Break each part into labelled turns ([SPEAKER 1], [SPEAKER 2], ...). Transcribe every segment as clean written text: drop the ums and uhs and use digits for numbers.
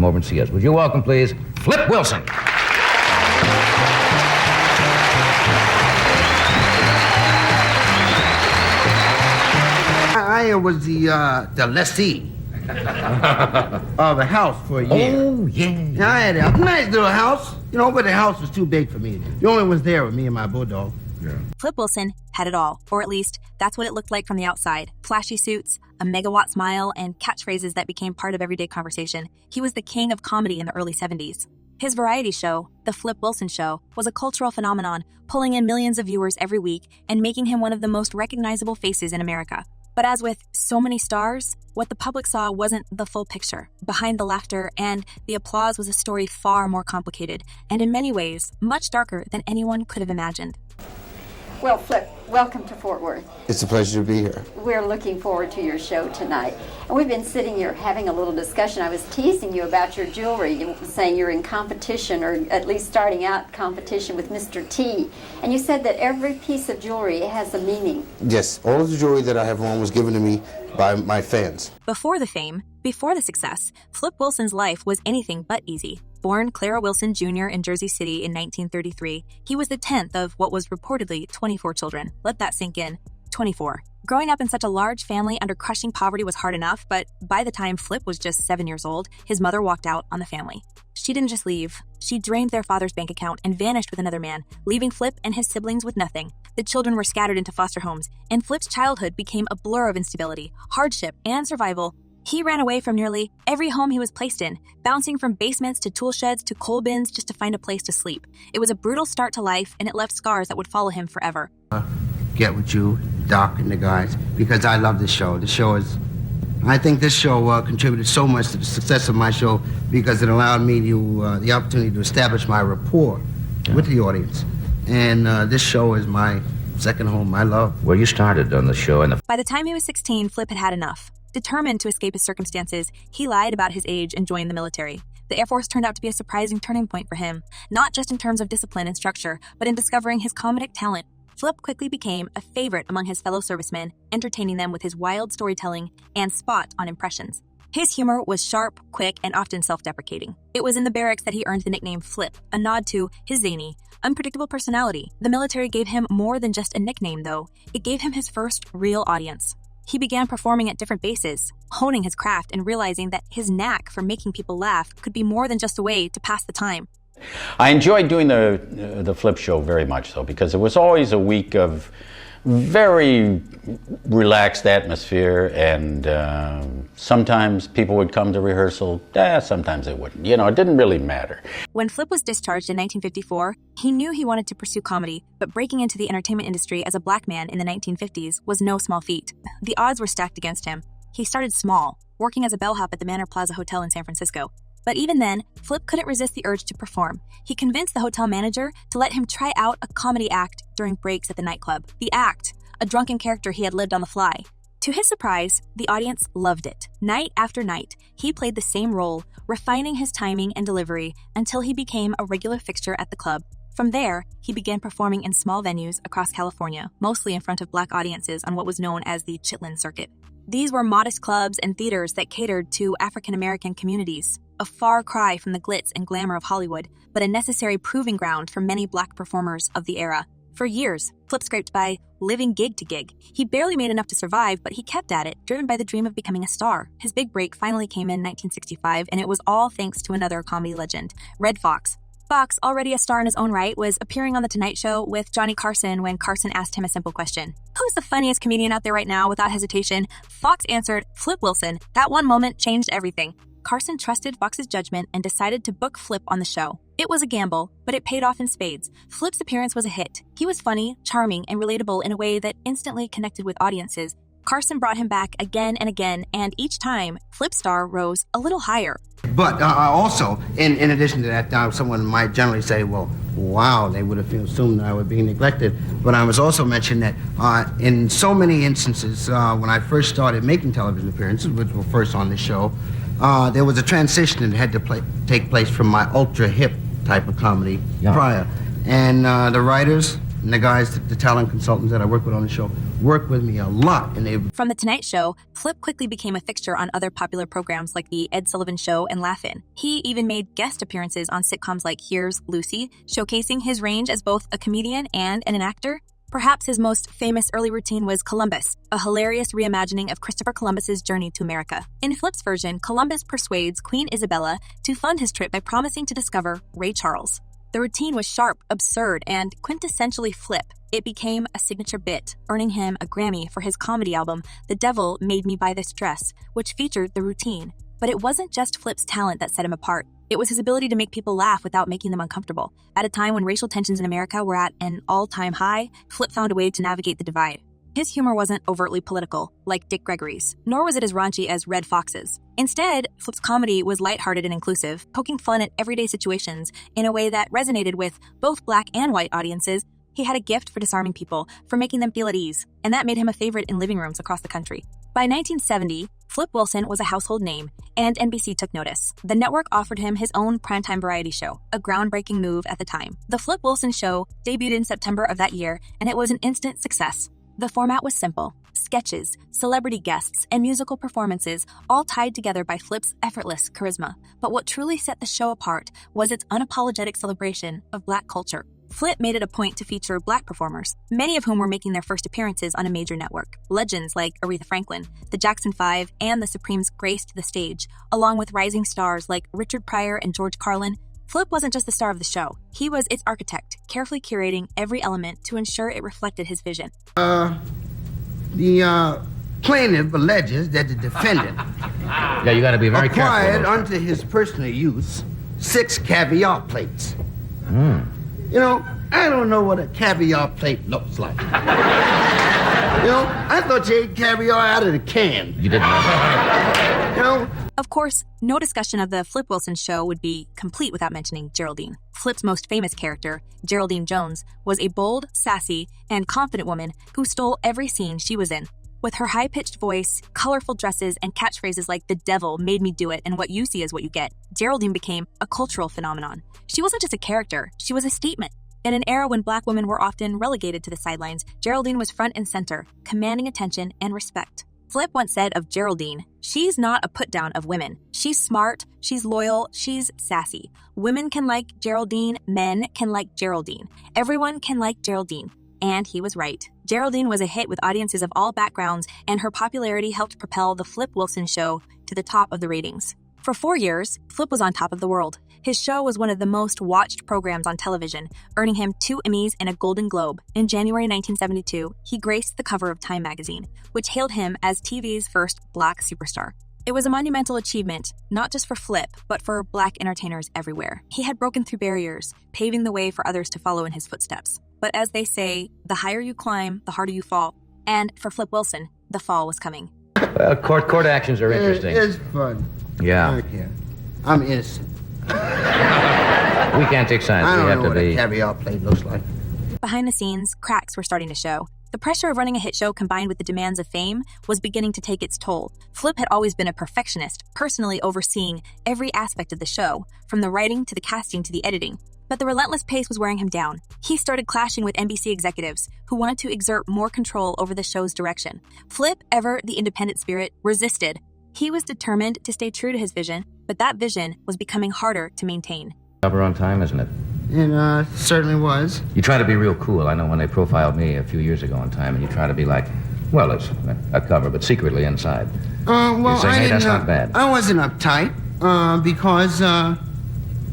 [SPEAKER 1] over and see us. Would you welcome, please, Flip Wilson?
[SPEAKER 2] I was the lessee of a house for a year.
[SPEAKER 1] Oh, yeah.
[SPEAKER 2] I had a nice little house, you know, but the house was too big for me. The only one was there with me and my bulldog.
[SPEAKER 3] Yeah.
[SPEAKER 4] Flip Wilson had it all, or at least that's what it looked like from the outside. Flashy suits, a megawatt smile, and catchphrases that became part of everyday conversation. He was the king of comedy in the early 70s. His variety show, The Flip Wilson Show, was a cultural phenomenon, pulling in millions of viewers every week and making him one of the most recognizable faces in America. But as with so many stars, what the public saw wasn't the full picture. Behind the laughter and the applause was a story far more complicated, and in many ways, much darker than anyone could have imagined.
[SPEAKER 5] Well, Flip, welcome to Fort Worth.
[SPEAKER 6] It's a pleasure to be here.
[SPEAKER 5] We're looking forward to your show tonight. And we've been sitting here having a little discussion. I was teasing you about your jewelry, saying you're in competition, or at least starting out competition with Mr. T. And you said that every piece of jewelry has a meaning.
[SPEAKER 6] Yes, all of the jewelry that I have on was given to me by my fans.
[SPEAKER 4] Before the fame, before the success, Flip Wilson's life was anything but easy. Born Clara Wilson Jr. in Jersey City in 1933, he was the 10th of what was reportedly 24 children. Let that sink in. 24. Growing up in such a large family under crushing poverty was hard enough, but by the time Flip was just 7 years old, his mother walked out on the family. She didn't just leave. She drained their father's bank account and vanished with another man, leaving Flip and his siblings with nothing. The children were scattered into foster homes, and Flip's childhood became a blur of instability, hardship, and survival. He ran away from nearly every home he was placed in, bouncing from basements to tool sheds to coal bins just to find a place to sleep. It was a brutal start to life, and it left scars that would follow him forever.
[SPEAKER 2] Get with you, Doc, and the guys, because I love this show. I think this show contributed so much to the success of my show because it allowed me to, the opportunity to establish my rapport with the audience. And this show is my second home, my love.
[SPEAKER 1] Well, you started on the show and
[SPEAKER 4] By the time he was 16, Flip had had enough. Determined to escape his circumstances, he lied about his age and joined the military. The Air Force turned out to be a surprising turning point for him, not just in terms of discipline and structure, but in discovering his comedic talent. Flip quickly became a favorite among his fellow servicemen, entertaining them with his wild storytelling and spot on impressions. His humor was sharp, quick, and often self-deprecating. It was in the barracks that he earned the nickname Flip, a nod to his zany, unpredictable personality. The military gave him more than just a nickname, though. It gave him his first real audience. He began performing at different bases, honing his craft and realizing that his knack for making people laugh could be more than just a way to pass the time.
[SPEAKER 3] I enjoyed doing the Flip show very much so, because it was always a week of very relaxed atmosphere, and sometimes people would come to rehearsal, sometimes they wouldn't. You know, it didn't really matter.
[SPEAKER 4] When Flip was discharged in 1954, he knew he wanted to pursue comedy, but breaking into the entertainment industry as a black man in the 1950s was no small feat. The odds were stacked against him. He started small, working as a bellhop at the Manor Plaza Hotel in San Francisco. But even then, Flip couldn't resist the urge to perform. He convinced the hotel manager to let him try out a comedy act during breaks at the nightclub. The act, a drunken character he had lived on the fly. To his surprise, the audience loved it. Night after night, he played the same role, refining his timing and delivery until he became a regular fixture at the club. From there, he began performing in small venues across California, mostly in front of black audiences on what was known as the Chitlin Circuit. These were modest clubs and theaters that catered to African-American communities, a far cry from the glitz and glamour of Hollywood, but a necessary proving ground for many black performers of the era. For years, Flip scraped by living gig to gig. He barely made enough to survive, but he kept at it, driven by the dream of becoming a star. His big break finally came in 1965, and it was all thanks to another comedy legend, Red Fox. Fox, already a star in his own right, was appearing on The Tonight Show with Johnny Carson when Carson asked him a simple question. Who's the funniest comedian out there right now? Without hesitation, Fox answered, Flip Wilson. That one moment changed everything. Carson trusted Fox's judgment and decided to book Flip on the show. It was a gamble, but it paid off in spades. Flip's appearance was a hit. He was funny, charming, and relatable in a way that instantly connected with audiences. Carson brought him back again and again, and each time, Flip's star rose a little higher.
[SPEAKER 2] But also, in addition to that, someone might generally say, well, wow, they would have assumed that I was being neglected. But I was also mentioned that in so many instances, when I first started making television appearances, which were first on the show, there was a transition that had to take place from my ultra-hip type of comedy prior. And the writers and the guys, the talent consultants that I worked with on the show, worked with me a lot, and they
[SPEAKER 4] From The Tonight Show, Flip quickly became a fixture on other popular programs like The Ed Sullivan Show and Laugh-In. He even made guest appearances on sitcoms like Here's Lucy, showcasing his range as both a comedian and an actor. Perhaps his most famous early routine was Columbus, a hilarious reimagining of Christopher Columbus's journey to America. In Flip's version, Columbus persuades Queen Isabella to fund his trip by promising to discover Ray Charles. The routine was sharp, absurd, and quintessentially Flip. It became a signature bit, earning him a Grammy for his comedy album, The Devil Made Me Buy This Dress, which featured the routine. But it wasn't just Flip's talent that set him apart. It was his ability to make people laugh without making them uncomfortable. At a time when racial tensions in America were at an all-time high, Flip found a way to navigate the divide. His humor wasn't overtly political, like Dick Gregory's, nor was it as raunchy as Red Fox's. Instead, Flip's comedy was lighthearted and inclusive, poking fun at everyday situations in a way that resonated with both black and white audiences. He had a gift for disarming people, for making them feel at ease, and that made him a favorite in living rooms across the country. By 1970, Flip Wilson was a household name, and NBC took notice. The network offered him his own primetime variety show, a groundbreaking move at the time. The Flip Wilson Show debuted in September of that year, and it was an instant success. The format was simple: sketches, celebrity guests, and musical performances, all tied together by Flip's effortless charisma. But what truly set the show apart was its unapologetic celebration of black culture. Flip made it a point to feature black performers, many of whom were making their first appearances on a major network. Legends like Aretha Franklin, the Jackson 5, and the Supremes graced the stage, along with rising stars like Richard Pryor and George Carlin. Flip wasn't just the star of the show. He was its architect, carefully curating every element to ensure it reflected his vision.
[SPEAKER 2] The plaintiff alleges that the defendant
[SPEAKER 1] Yeah, you got to be very
[SPEAKER 2] acquired
[SPEAKER 1] careful.
[SPEAKER 2] unto his personal use 6 caviar plates.
[SPEAKER 1] Hmm.
[SPEAKER 2] You know, I don't know what a caviar plate looks like. You know, I thought you ate caviar out of the can.
[SPEAKER 1] You didn't know.
[SPEAKER 2] You know,
[SPEAKER 4] Of course, no discussion of the Flip Wilson Show would be complete without mentioning Geraldine. Flip's most famous character, Geraldine Jones, was a bold, sassy, and confident woman who stole every scene she was in. With her high-pitched voice, colorful dresses, and catchphrases like "the devil made me do it" and "what you see is what you get," Geraldine became a cultural phenomenon. She wasn't just a character, she was a statement. In an era when black women were often relegated to the sidelines, Geraldine was front and center, commanding attention and respect. Flip once said of Geraldine, "She's not a put-down of women. She's smart, she's loyal, she's sassy. Women can like Geraldine, men can like Geraldine. Everyone can like Geraldine." And he was right. Geraldine was a hit with audiences of all backgrounds, and her popularity helped propel the Flip Wilson Show to the top of the ratings. For 4 years, Flip was on top of the world. His show was one of the most watched programs on television, earning him 2 Emmys and a Golden Globe. In January 1972, he graced the cover of Time magazine, which hailed him as TV's first black superstar. It was a monumental achievement, not just for Flip, but for black entertainers everywhere. He had broken through barriers, paving the way for others to follow in his footsteps. But as they say, the higher you climb, the harder you fall. And for Flip Wilson, the fall was coming.
[SPEAKER 1] Well, court actions are interesting.
[SPEAKER 2] It's fun.
[SPEAKER 1] Yeah.
[SPEAKER 2] I can't. I'm innocent.
[SPEAKER 1] We can't take sides.
[SPEAKER 2] I
[SPEAKER 1] We
[SPEAKER 2] don't
[SPEAKER 1] have
[SPEAKER 2] know
[SPEAKER 1] to
[SPEAKER 2] what a
[SPEAKER 1] be.
[SPEAKER 2] caviar plate looks like.
[SPEAKER 4] Behind the scenes, cracks were starting to show. The pressure of running a hit show combined with the demands of fame was beginning to take its toll. Flip had always been a perfectionist, personally overseeing every aspect of the show, from the writing to the casting to the editing. But the relentless pace was wearing him down. He started clashing with NBC executives who wanted to exert more control over the show's direction. Flip, ever the independent spirit, resisted. He was determined to stay true to his vision, but that vision was becoming harder to maintain.
[SPEAKER 1] Cover on Time, isn't it?
[SPEAKER 2] It certainly was.
[SPEAKER 1] You try to be real cool. I know when they profiled me a few years ago on Time, and you try to be like, well, it's a cover, but secretly inside.
[SPEAKER 2] Well,
[SPEAKER 1] You're saying,
[SPEAKER 2] I
[SPEAKER 1] hey,
[SPEAKER 2] didn't.
[SPEAKER 1] that's not bad.
[SPEAKER 2] I wasn't uptight because I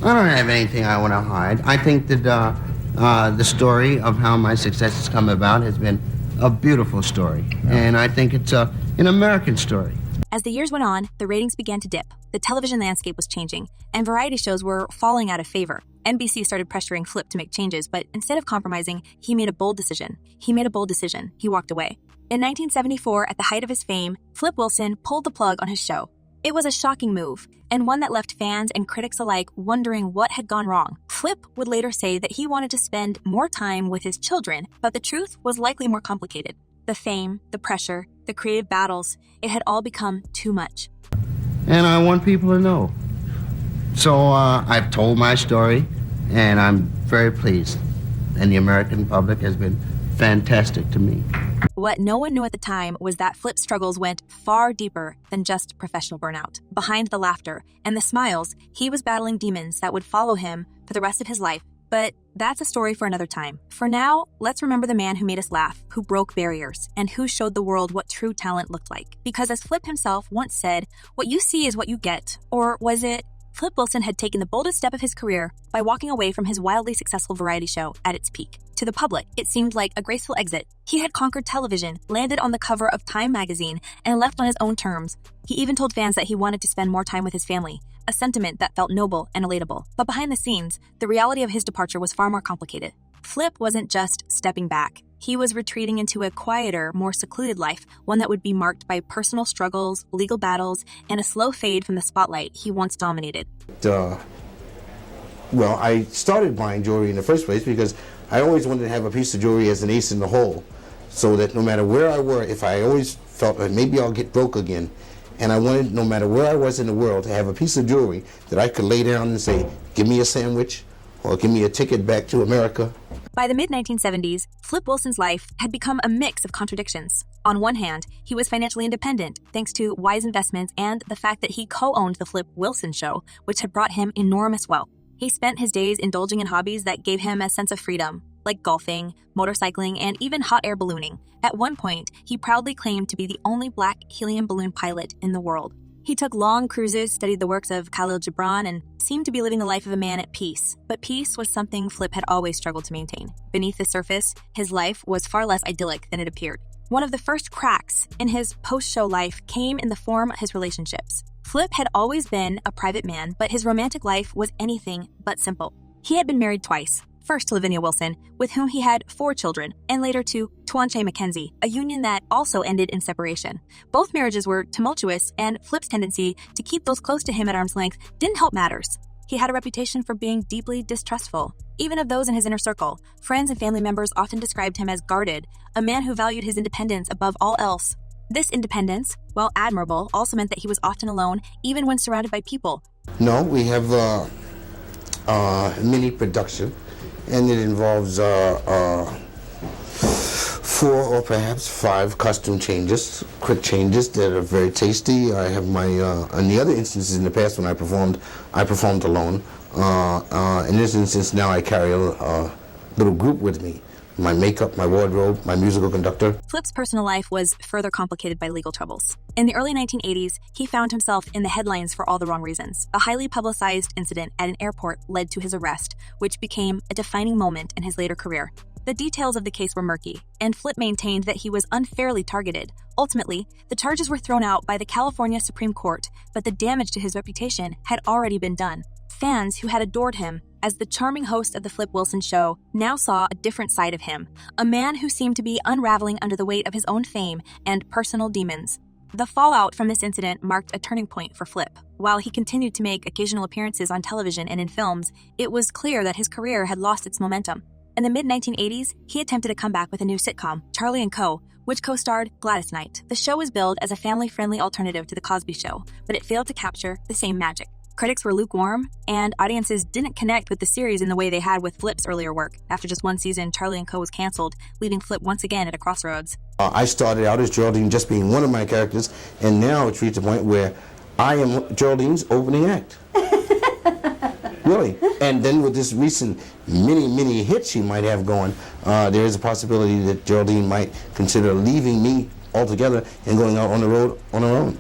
[SPEAKER 2] don't have anything I want to hide. I think that the story of how my success has come about has been a beautiful story, and I think it's an American story.
[SPEAKER 4] As the years went on, the ratings began to dip. The television landscape was changing, and variety shows were falling out of favor. NBC started pressuring Flip to make changes, but instead of compromising, he made a bold decision. He walked away. In 1974, at the height of his fame, Flip Wilson pulled the plug on his show. It was a shocking move, and one that left fans and critics alike wondering what had gone wrong. Flip would later say that he wanted to spend more time with his children, but the truth was likely more complicated. The fame, the pressure, the creative battles, it had all become too much.
[SPEAKER 2] And I want people to know. So I've told my story, and I'm very pleased. And the American public has been fantastic to me.
[SPEAKER 4] What no one knew at the time was that Flip's struggles went far deeper than just professional burnout. Behind the laughter and the smiles, he was battling demons that would follow him for the rest of his life. But that's a story for another time. For now, let's remember the man who made us laugh, who broke barriers, and who showed the world what true talent looked like. Because as Flip himself once said, what you see is what you get. Or was it? Flip Wilson had taken the boldest step of his career by walking away from his wildly successful variety show at its peak. To the public, it seemed like a graceful exit. He had conquered television, landed on the cover of Time magazine, and left on his own terms. He even told fans that he wanted to spend more time with his family, a sentiment that felt noble and relatable. But behind the scenes, the reality of his departure was far more complicated. Flip wasn't just stepping back. He was retreating into a quieter, more secluded life, one that would be marked by personal struggles, legal battles, and a slow fade from the spotlight he once dominated.
[SPEAKER 6] Well, I started buying jewelry in the first place because I always wanted to have a piece of jewelry as an ace in the hole, so that no matter where I were, if I always felt like maybe I'll get broke again, and I wanted, no matter where I was in the world, to have a piece of jewelry that I could lay down and say, give me a sandwich, or give me a ticket back to America.
[SPEAKER 4] By the mid-1970s, Flip Wilson's life had become a mix of contradictions. On one hand, he was financially independent thanks to wise investments and the fact that he co-owned the Flip Wilson Show, which had brought him enormous wealth. He spent his days indulging in hobbies that gave him a sense of freedom, like golfing, motorcycling, and even hot air ballooning. At one point, he proudly claimed to be the only black helium balloon pilot in the world. He took long cruises, studied the works of Khalil Gibran, and seemed to be living the life of a man at peace. But peace was something Flip had always struggled to maintain. Beneath the surface, his life was far less idyllic than it appeared. One of the first cracks in his post-show life came in the form of his relationships. Flip had always been a private man, but his romantic life was anything but simple. He had been married twice. First to Lavinia Wilson, with whom he had 4 children, and later to Tuanche Mackenzie, a union that also ended in separation. Both marriages were tumultuous, and Flip's tendency to keep those close to him at arm's length didn't help matters. He had a reputation for being deeply distrustful, even of those in his inner circle. Friends and family members often described him as guarded, a man who valued his independence above all else. This independence, while admirable, also meant that he was often alone, even when surrounded by people.
[SPEAKER 6] No, we have mini production, and it involves 4 or perhaps 5 costume changes, quick changes that are very tasty. I have my, in the other instances in the past when I performed alone. In this instance now I carry a little group with me. My makeup, my wardrobe, my musical conductor.
[SPEAKER 4] Flip's personal life was further complicated by legal troubles. In the early 1980s, he found himself in the headlines for all the wrong reasons. A highly publicized incident at an airport led to his arrest, which became a defining moment in his later career. The details of the case were murky, and Flip maintained that he was unfairly targeted. Ultimately, the charges were thrown out by the California Supreme Court, but the damage to his reputation had already been done. Fans who had adored him as the charming host of the Flip Wilson Show now saw a different side of him, a man who seemed to be unraveling under the weight of his own fame and personal demons. The fallout from this incident marked a turning point for Flip. While he continued to make occasional appearances on television and in films, it was clear that his career had lost its momentum. In the mid-1980s, he attempted a comeback with a new sitcom, Charlie & Co., which co-starred Gladys Knight. The show was billed as a family-friendly alternative to The Cosby Show, but it failed to capture the same magic. Critics were lukewarm, and audiences didn't connect with the series in the way they had with Flip's earlier work. After just one season, Charlie & Co. was canceled, leaving Flip once again at a crossroads.
[SPEAKER 6] I started out as Geraldine just being one of my characters, and now it's reached a point where I am Geraldine's opening act. Really. And then with this recent mini hit she might have going, there is a possibility that Geraldine might consider leaving me altogether and going out on the road on her own.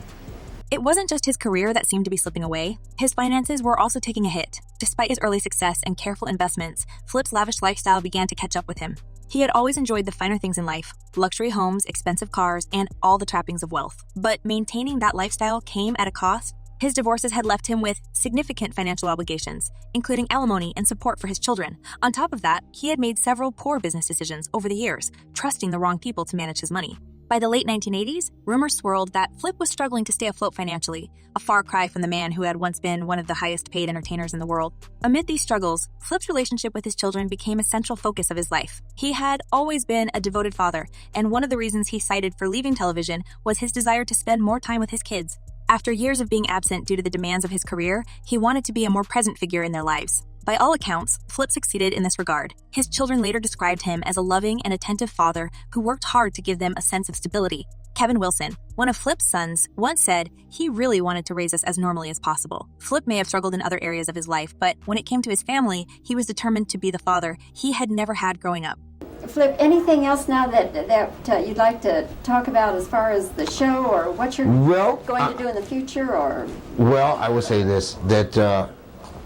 [SPEAKER 4] It wasn't just his career that seemed to be slipping away. His finances were also taking a hit. Despite his early success and careful investments, Flip's lavish lifestyle began to catch up with him. He had always enjoyed the finer things in life, luxury homes, expensive cars, and all the trappings of wealth. But maintaining that lifestyle came at a cost. His divorces had left him with significant financial obligations, including alimony and support for his children. On top of that, he had made several poor business decisions over the years, trusting the wrong people to manage his money. By the late 1980s, rumors swirled that Flip was struggling to stay afloat financially, a far cry from the man who had once been one of the highest-paid entertainers in the world. Amid these struggles, Flip's relationship with his children became a central focus of his life. He had always been a devoted father, and one of the reasons he cited for leaving television was his desire to spend more time with his kids. After years of being absent due to the demands of his career, he wanted to be a more present figure in their lives. By all accounts, Flip succeeded in this regard. His children later described him as a loving and attentive father who worked hard to give them a sense of stability. Kevin Wilson, one of Flip's sons, once said he really wanted to raise us as normally as possible. Flip may have struggled in other areas of his life, but when it came to his family, he was determined to be the father he had never had growing up.
[SPEAKER 5] Flip, anything else now that you'd like to talk about as far as the show or what you're going to do in the future? Or
[SPEAKER 6] Well, I would say this, that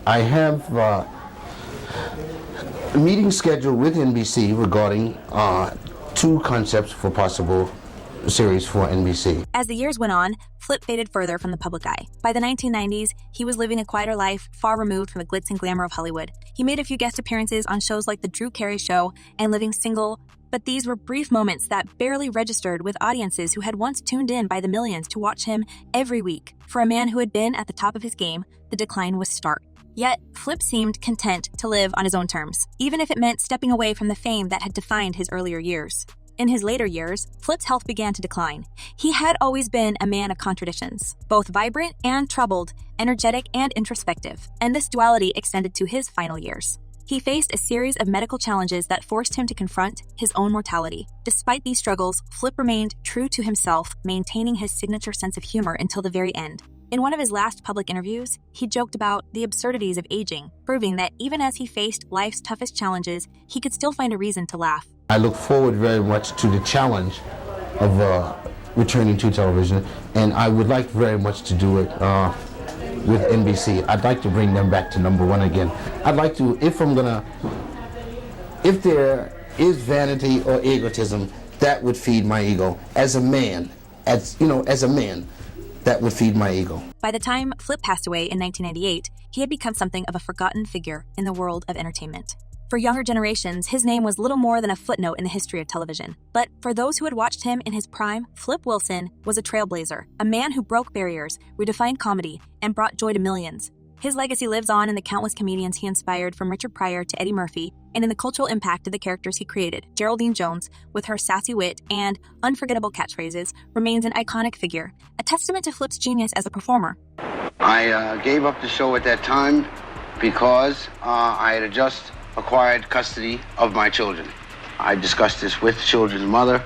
[SPEAKER 6] I have a meeting scheduled with NBC regarding 2 concepts for possible series for NBC.
[SPEAKER 4] As the years went on, Flip faded further from the public eye. By the 1990s, he was living a quieter life, far removed from the glitz and glamour of Hollywood. He made a few guest appearances on shows like The Drew Carey Show and Living Single, but these were brief moments that barely registered with audiences who had once tuned in by the millions to watch him every week. For a man who had been at the top of his game, the decline was stark. Yet, Flip seemed content to live on his own terms, even if it meant stepping away from the fame that had defined his earlier years. In his later years, Flip's health began to decline. He had always been a man of contradictions, both vibrant and troubled, energetic and introspective, and this duality extended to his final years. He faced a series of medical challenges that forced him to confront his own mortality. Despite these struggles, Flip remained true to himself, maintaining his signature sense of humor until the very end. In one of his last public interviews, he joked about the absurdities of aging, proving that even as he faced life's toughest challenges, he could still find a reason to laugh.
[SPEAKER 6] I look forward very much to the challenge of returning to television, and I would like very much to do it with NBC. I'd like to bring them back to #1 again. I'd like to, if there is vanity or egotism, that would feed my ego. As a man, that would feed my ego.
[SPEAKER 4] By the time Flip passed away in 1998, he had become something of a forgotten figure in the world of entertainment. For younger generations, his name was little more than a footnote in the history of television. But for those who had watched him in his prime, Flip Wilson was a trailblazer, a man who broke barriers, redefined comedy, and brought joy to millions. His legacy lives on in the countless comedians he inspired, from Richard Pryor to Eddie Murphy, and in the cultural impact of the characters he created. Geraldine Jones, with her sassy wit and unforgettable catchphrases, remains an iconic figure, a testament to Flip's genius as a performer.
[SPEAKER 2] I gave up the show at that time because I had just acquired custody of my children. I discussed this with the children's mother,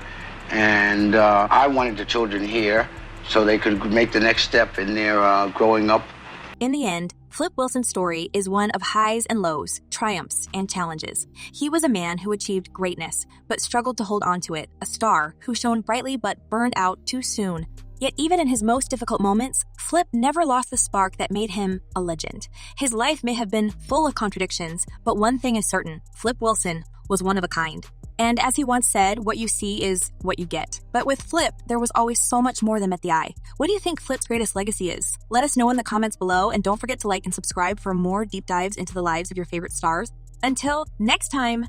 [SPEAKER 2] and I wanted the children here so they could make the next step in their growing up.
[SPEAKER 4] In the end, Flip Wilson's story is one of highs and lows, triumphs and challenges. He was a man who achieved greatness, but struggled to hold on to it, a star who shone brightly but burned out too soon. Yet even in his most difficult moments, Flip never lost the spark that made him a legend. His life may have been full of contradictions, but one thing is certain: Flip Wilson was one of a kind. And as he once said, what you see is what you get. But with Flip, there was always so much more than met the eye. What do you think Flip's greatest legacy is? Let us know in the comments below, and don't forget to like and subscribe for more deep dives into the lives of your favorite stars. Until next time.